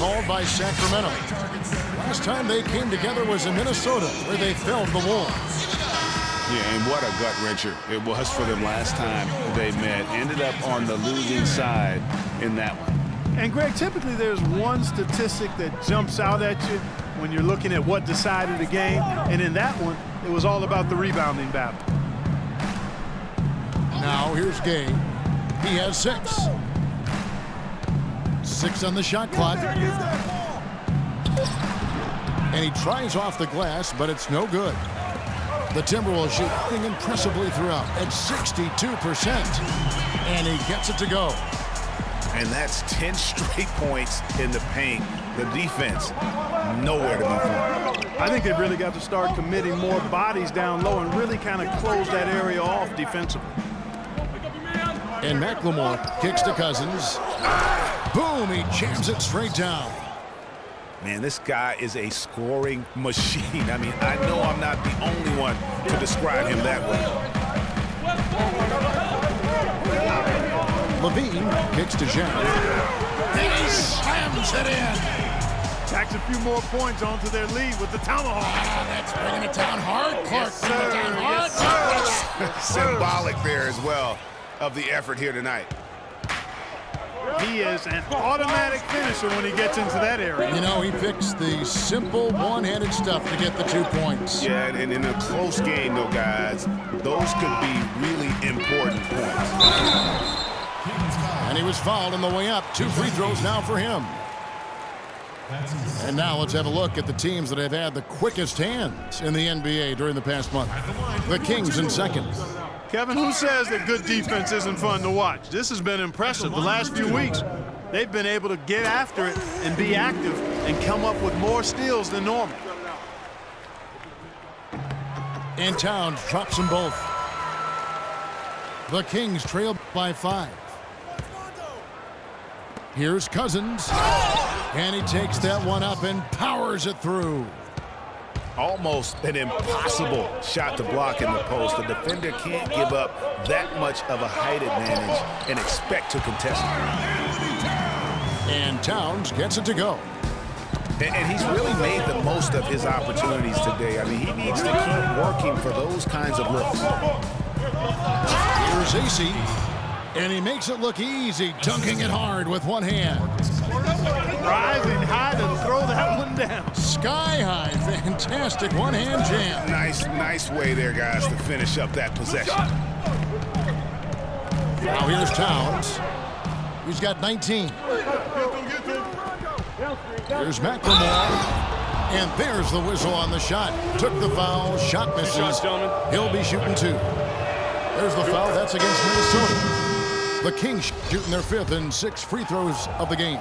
called by Sacramento. Last time they came together was in Minnesota, where they felled the Wolves. Yeah, and what a gut-wrencher it was for them last time they met. Ended up on the losing side in that one. And, Greg, typically there's one statistic that jumps out at you when you're looking at what decided the game. And in that one, it was all about the rebounding battle. Now here's Gay. He has 6. 6 on the shot clock. And he tries off the glass, but it's no good. The Timberwolves shooting impressively throughout at 62%. And he gets it to go. And that's 10 straight points in the paint. The defense, nowhere to be found. I think they've really got to start committing more bodies down low and really kind of close that area off defensively. And McLemore kicks to Cousins. Boom, he jams it straight down. Man, this guy is a scoring machine. I mean, I know I'm not the only one to describe him that way. Levine kicks to Jack. And he slams it in. Tacks a few more points onto their lead with the tomahawk. That's bringing it down hard. Clark Yes, bringing it down hard. Yes, Symbolic there as well of the effort here tonight. He is an automatic finisher when he gets into that area. You know, he picks the simple one-handed stuff to get the 2 points. Yeah, and in a close game, though, guys, those could be really important points. And he was fouled on the way up. 2 free throws now for him. And now let's have a look at the teams that have had the quickest hands in the NBA during the past month. The Kings in second. Kevin, who says that good defense isn't fun to watch? This has been impressive the last few weeks. They've been able to get after it and be active and come up with more steals than normal. And Towns drops them both. The Kings trail by 5. Here's Cousins. And he takes that one up and powers it through. Almost an impossible shot to block in the post. The defender can't give up that much of a height advantage and expect to contest it. And Towns gets it to go. And he's really made the most of his opportunities today. I mean, he needs to keep working for those kinds of looks. Here's AC. And he makes it look easy, dunking it hard with one hand. Rising high to throw that one down. Sky high, fantastic one-hand jam. Nice way there, guys, to finish up that possession. Now here's Towns. He's got 19. Here's McLemore. And there's the whistle on the shot. Took the foul, shot misses. He'll be shooting 2. There's the foul, that's against Minnesota. The Kings shooting their 5th and 6th free throws of the game.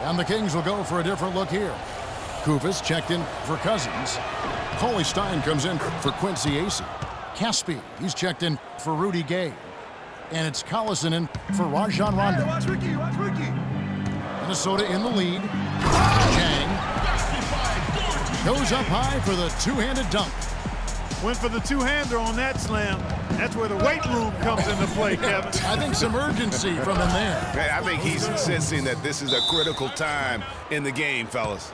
And the Kings will go for a different look here. Kufis checked in for Cousins. Cauley Stein comes in for Quincy Acey. Caspi, he's checked in for Rudy Gay. And it's Collison in for Rajon Rondo. Minnesota in the lead. Chang goes up high for the two-handed dunk. Went for the two-hander on that slam. That's where the weight room comes into play, Kevin. I think some urgency from him there. I think he's sensing that this is a critical time in the game, fellas.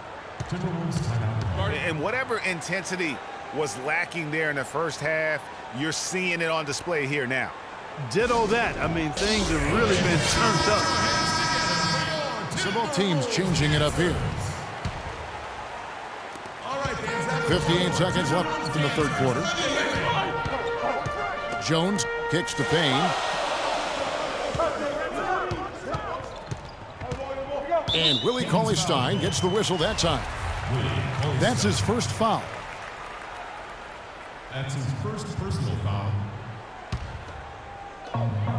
And whatever intensity was lacking there in the first half, you're seeing it on display here now. Ditto that. I mean, things have really been turned up. So both teams changing it up here. 58 seconds left in the third quarter. Jones kicks to Payne. And Willie Cauley-Stein gets the whistle that time. That's his first foul. That's his first personal foul.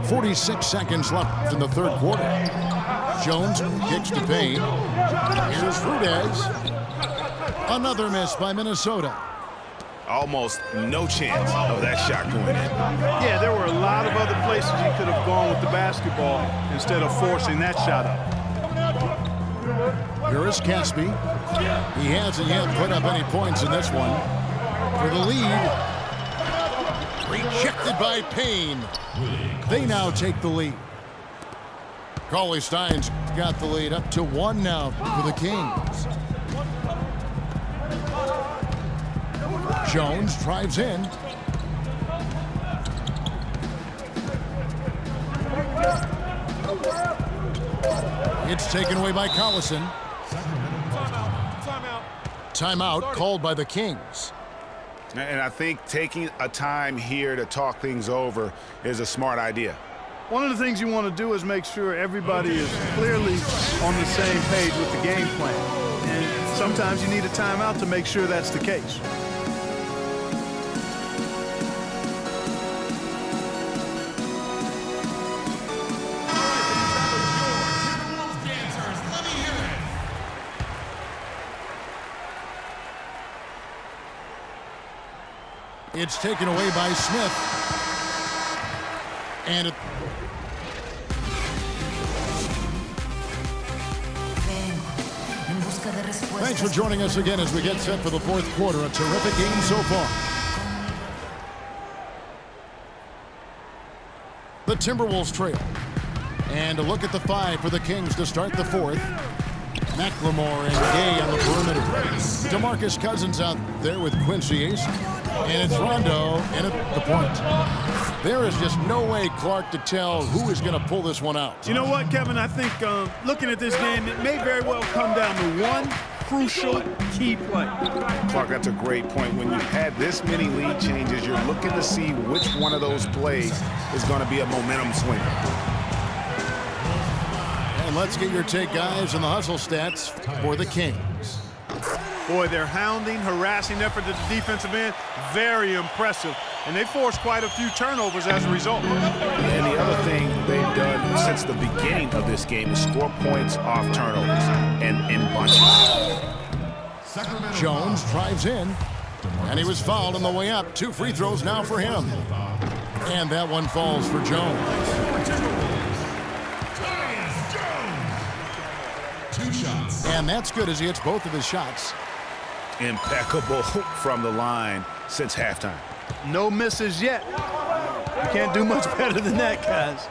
46 seconds left in the third quarter. Jones kicks to Payne. Here's Rudez. Another miss by Minnesota. Almost no chance of that shot going in. Yeah, there were a lot of other places he could have gone with the basketball instead of forcing that shot up. Here is Caspi. He hasn't yet put up any points in this one. For the lead. Rejected by Payne. They now take the lead. Cauley-Stein's got the lead up to 1 now for the Kings. Jones drives in. It's taken away by Collison. Timeout called by the Kings. And I think taking a time here to talk things over is a smart idea. One of the things you want to do is make sure everybody is clearly on the same page with the game plan. And sometimes you need a timeout to make sure that's the case. It's taken away by Smith. And thanks for joining us again as we get set for the fourth quarter. A terrific game so far. The Timberwolves trail. And a look at the 5 for the Kings to start the fourth. McLemore and Gay on the perimeter. DeMarcus Cousins out there with Quincy Ace. And it's Rondo in at the point. There is just no way, Clark, to tell who is going to pull this one out. You know what, Kevin? I think looking at this game, it may very well come down to one crucial key play. Clark, that's a great point. When you've had this many lead changes, you're looking to see which one of those plays is going to be a momentum swinger. And let's get your take, guys, on the hustle stats for the Kings. Boy, their hounding, harassing effort at the defensive end, very impressive. And they forced quite a few turnovers as a result. And the other thing they've done since the beginning of this game is score points off turnovers and in bunches. Jones drives in, and he was fouled on the way up. 2 free throws now for him. And that one falls for Jones. 2 shots. And that's good as he hits both of his shots. Impeccable from the line since halftime. No misses yet. You can't do much better than that, guys.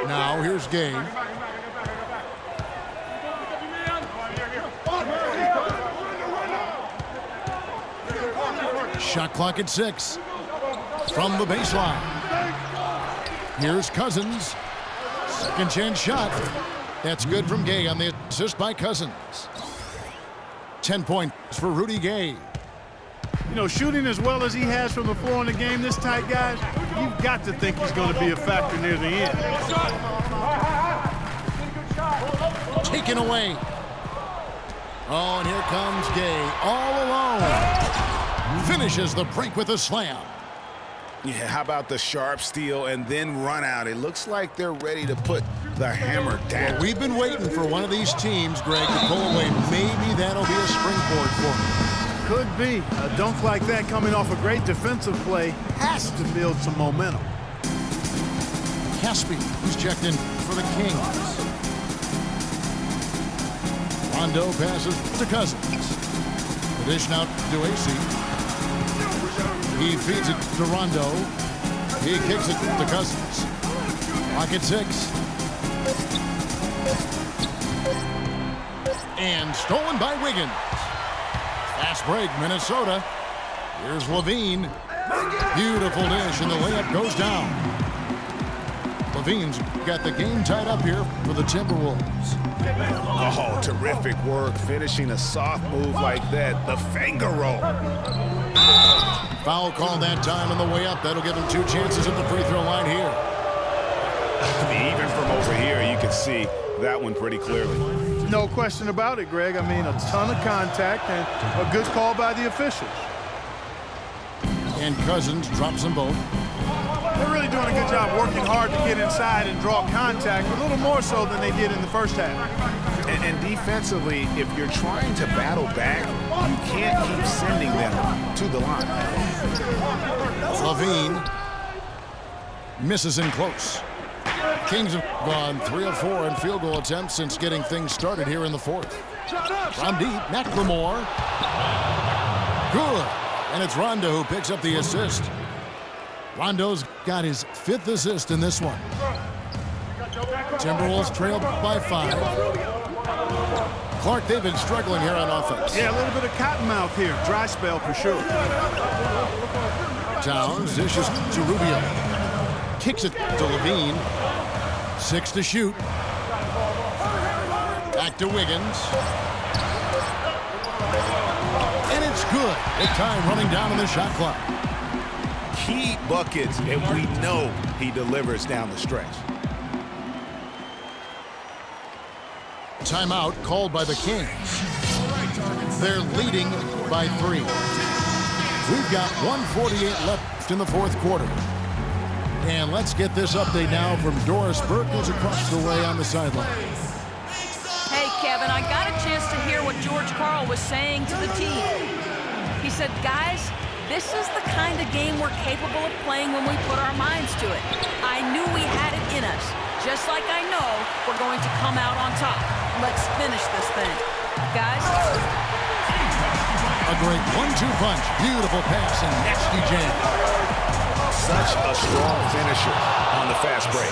Now here's Gay. Shot clock at 6. From the baseline. Here's Cousins. Second chance shot. That's good from Gay on the assist by Cousins. 10 points for Rudy Gay. You know, shooting as well as he has from the floor in the game this tight, guys, you've got to think he's going to be a factor near the end. Taken away. Oh, and here comes Gay all alone. Finishes the break with a slam. Yeah, how about the sharp steal and then run out? It looks like they're ready to put the hammer down. Well, we've been waiting for one of these teams, Greg, to pull away. Maybe that'll be a springboard for them. Could be. A dunk like that coming off a great defensive play has to build some momentum. Caspi, who's checked in for the Kings. Rondo passes to Cousins. The dish now to AC. He feeds it to Rondo. He kicks it to Cousins. Clock at 6. And stolen by Wiggins. Fast break, Minnesota. Here's Levine. Beautiful dish, and the layup goes down. Levine's got the game tied up here for the Timberwolves. Oh, terrific work finishing a soft move like that. The finger roll. Foul call that time on the way up. That'll give him 2 chances at the free throw line here. Even from over here, you can see that one pretty clearly. No question about it, Greg. I mean, a ton of contact and a good call by the officials. And Cousins drops them both. They're really doing a good job working hard to get inside and draw contact, a little more so than they did in the first half. And defensively, if you're trying to battle back, you can't keep sending them to the line. Levine misses in close. Kings have gone 3 of 4 in field goal attempts since getting things started here in the fourth. From deep, McLemore. Good. And it's Rondo who picks up the assist. Rondo's got his 5th assist in this one. Timberwolves trail by 5. Clark, they've been struggling here on offense. Yeah, a little bit of cottonmouth here. Dry spell for sure. Towns dishes to Rubio. Kicks it to Levine. 6 to shoot. Back to Wiggins. And it's good. Big time running down on the shot clock. Key buckets, and we know he delivers down the stretch. Timeout called by the Kings. They're leading by 3. We've got 1:48 left in the fourth quarter. And let's get this update now from Doris Burke, who's across the way on the sideline. Hey, Kevin, I got a chance to hear what George Karl was saying to the team. He said, guys, this is the kind of game we're capable of playing when we put our minds to it. I knew we had it in us, just like I know we're going to come out on top. Let's finish this thing. Guys? A great 1-2 punch. Beautiful pass and nasty jam. Such a strong finisher on the fast break.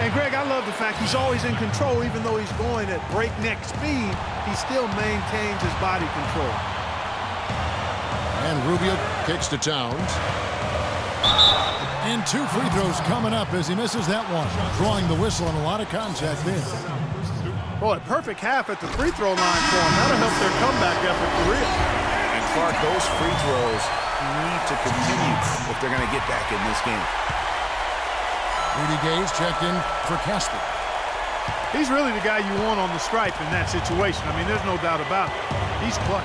And Greg, I love the fact he's always in control. Even though he's going at breakneck speed, he still maintains his body control. And Rubio kicks to Towns. And 2 free throws coming up as he misses that one. Drawing the whistle and a lot of contact there. Boy, perfect half at the free throw line for him. That'll help their comeback effort for real. And Clark, those free throws need to continue if they're going to get back in this game. Rudy Gay's checked in for Casper. He's really the guy you want on the stripe in that situation. I mean, there's no doubt about it. He's clutch.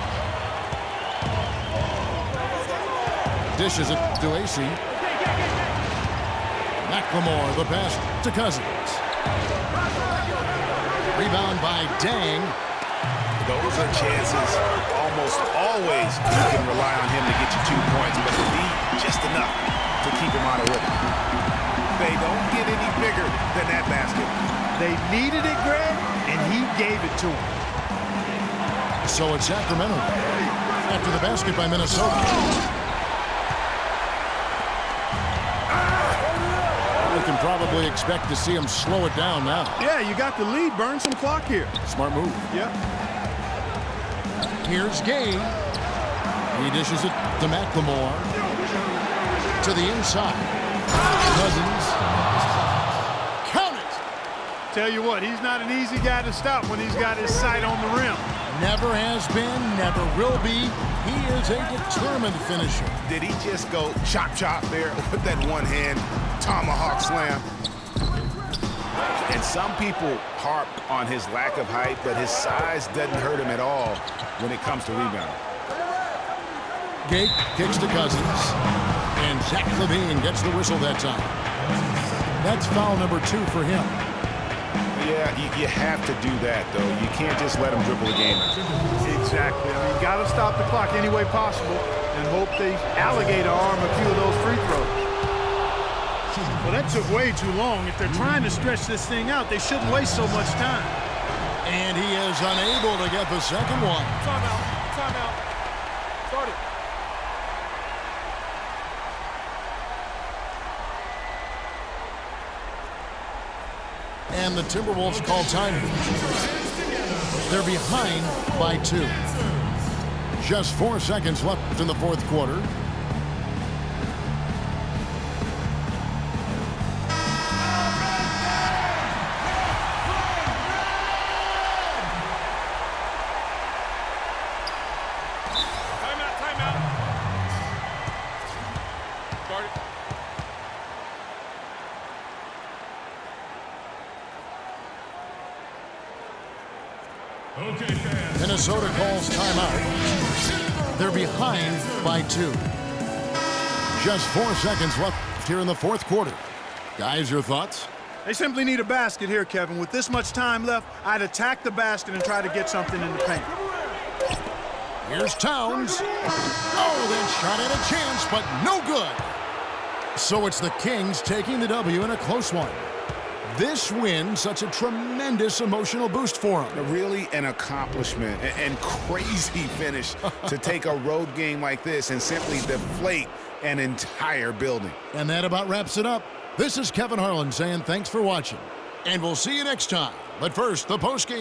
Dishes it to AC. McLemore, the pass to Cousins. Rebound by Dang. Those are chances almost always you can rely on him to get you 2 points, but it'll be just enough to keep him out of rhythm. They don't get any bigger than that basket. They needed it, Greg, and he gave it to him. So it's Sacramento after the basket by Minnesota. We can probably expect to see him slow it down now. Yeah, you got the lead. Burn some clock here. Smart move. Yep. Here's Gay. He dishes it to McLemore. To the inside. Cousins. Count it! Tell you what, he's not an easy guy to stop when he's got his sight on the rim. Never has been, never will be. He is a determined finisher. Did he just go chop there with that one-hand tomahawk slam? And some people harp on his lack of height, but his size doesn't hurt him at all when it comes to rebounding. Gay kicks to Cousins. And Zach LaVine gets the whistle that time. That's foul number 2 for him. Yeah, you have to do that, though. You can't just let him dribble the game. Exactly. I mean, you got to stop the clock any way possible and hope they alligator arm a few of those free throws. Well, that took way too long. If they're trying to stretch this thing out, they shouldn't waste so much time. And he is unable to get the second one. Timeout. Timeout. Start it. And the Timberwolves call time. They're behind by 2. Just 4 seconds left in the fourth quarter. Minnesota calls timeout. They're behind by 2. Just 4 seconds left here in the fourth quarter. Guys, your thoughts? They simply need a basket here, Kevin. With this much time left, I'd attack the basket and try to get something in the paint. Here's Towns. Oh, that shot had a chance, but no good. So it's the Kings taking the W in a close one. This win, such a tremendous emotional boost for them. Really an accomplishment and crazy finish to take a road game like this and simply deflate an entire building. And that about wraps it up. This is Kevin Harlan saying thanks for watching. And we'll see you next time. But first, the postgame.